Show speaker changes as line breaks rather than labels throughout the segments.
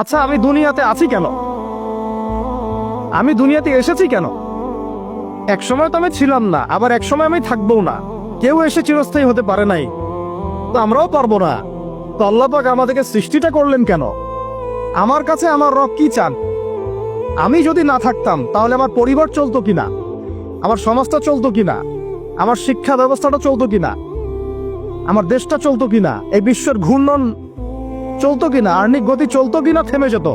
আচ্ছা, আমি দুনিয়াতে আছি কেন? আমি দুনিয়াতে এসেছি কেন? এক সময় তো আমি ছিলাম না, আবার এক সময় আমি থাকবও না। কেউ এসে চিরস্থায়ী হতে পারে নাই, তো আমরাও পারবো না। তো আল্লাহ পাক আমাদেরকে সৃষ্টিটা করলেন কেন? আমার কাছে আমার রব কি চান? আমি যদি না থাকতাম তাহলে আমার পরিবার চলতো কিনা, আমার সমাজটা চলতো কিনা, আমার শিক্ষা ব্যবস্থাটা চলতো কিনা, আমার দেশটা চলতো কিনা, এই বিশ্বের ঘূর্ণন চলতো কিনা, আর্নিক গতি চলতো কিনা, থেমে যেত?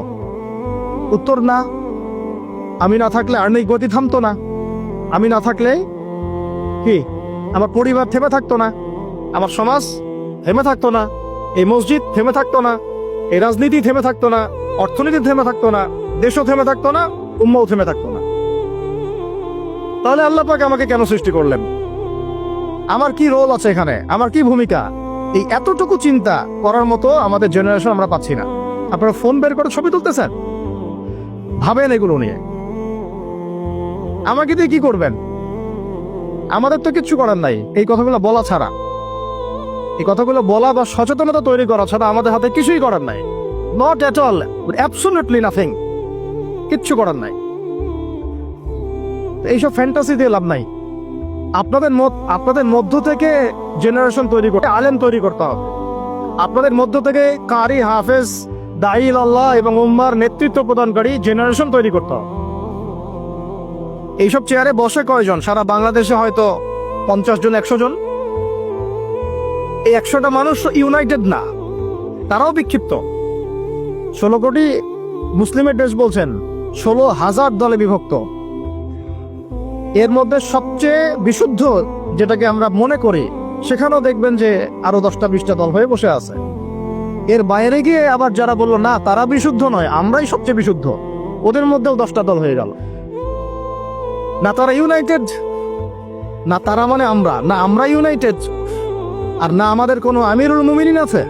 উত্তর না। আমি না থাকলে আর্নিক গতি থামতো না। আমি না থাকলে কি আমার পরিবার থেমে থাকতো না, আমার সমাজ থেমে থাকতো না, এই মসজিদ থেমে থাকতো না, এই রাজনীতি থেমে থাকতো না, অর্থনীতি থেমে থাকতো না, দেশও থেমে থাকতো না, উম্মাও থেমে থাকতো না। তাহলে আল্লাহ পাক আমাকে কেন সৃষ্টি করলেন? আমার কি রোল আছে এখানে? আমার কি ভূমিকা? এই এতটুকু চিন্তা করার মতো আমাদের জেনারেশন আমরা পাচ্ছি না। আপনারা ফোন বের করে ছবি তুলতেছেন, ভাবেন এগুলো নিয়ে। আমাকে দিয়ে কি করবেন? আমাদের তো কিচ্ছু করার নাই এই কথাগুলো বলা ছাড়া। এই কথাগুলো বলা বা সচেতনতা তৈরি করা ছাড়া আমাদের হাতে কিছুই করার নাই। Not at all, absolutely nothing. কিচ্ছু করার নাই। এইসব ফ্যান্টাসি দিয়ে লাভ নাই। আপনাদের মধ্য থেকে জেনারেশন তৈরি করতে, আলেম তৈরি করতে হবে। আপনাদের মধ্য থেকে কারি, হাফেজ, দাঈল আল্লাহ এবং উম্মার নেতৃত্ব প্রদানকারী জেনারেশন তৈরি করতে হবে। এইসব চেয়ারে বসে কয়জন? সারা বাংলাদেশে হয়তো 50 জন, 100 জন। এই 100টা মানুষ ইউনাইটেড না, তারাও বিক্ষিপ্ত। 16 কোটি মুসলিমের দেশ বলছেন, 16,000 দলে বিভক্ত। এর মধ্যে সবচেয়ে বিশুদ্ধ যেটাকে আমরা মনে করি, সেখানেও দেখবেন যে আরো 10টা 20টা দল হয়ে বসে আছে। এর বাইরে গিয়ে আবার যারা বললো না তারা বিশুদ্ধ নয়, আমরাই সবচেয়ে বিশুদ্ধ, ওদের মধ্যেও 10টা দল হয়ে গেল। না তারা ইউনাইটেড, না তারা মানে আমরা, না আমরা ইউনাইটেড, আর না আমাদের কোনো আমিরুল মুমিনিন আছে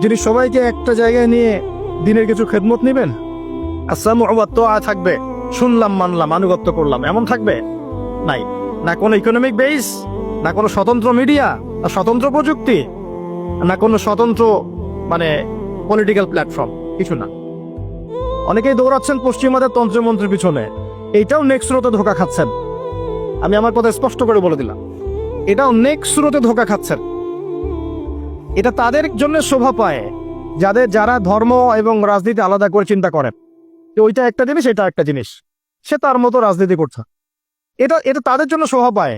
যিনি সবাইকে একটা জায়গায় নিয়ে দিনের কিছু খেদমত নিবেন। আসসালামু আলাইকুম থাকবে, শুনলাম, মানলাম, আনুগত্য করলাম, এমন থাকবে? নাই। না কোনো ইকোনমিক বেস, না কোনো স্বতন্ত্র মিডিয়া, না স্বতন্ত্র প্রযুক্তি, না কোনো স্বতন্ত্র মানে পলিটিক্যাল প্ল্যাটফর্ম, কিছু না। অনেকেই দৌড়াচ্ছেন পশ্চিমাদের তন্ত্রমন্ত্রের পিছনে, এইটাও নেক্সট স্রোতে ধোকা খাচ্ছেন। আমি আমার কথা স্পষ্ট করে বলে দিলাম, এটাও নেক্সট স্রোতে ধোকা খাচ্ছেন। এটা তাদের জন্য শোভা পায় যারা ধর্ম এবং রাজনীতি আলাদা করে চিন্তা করেন। ওইটা একটা জিনিস, এটা একটা জিনিস, সে তার মতো রাজনীতি করছে। এটা তাদের জন্য শোভা পায়।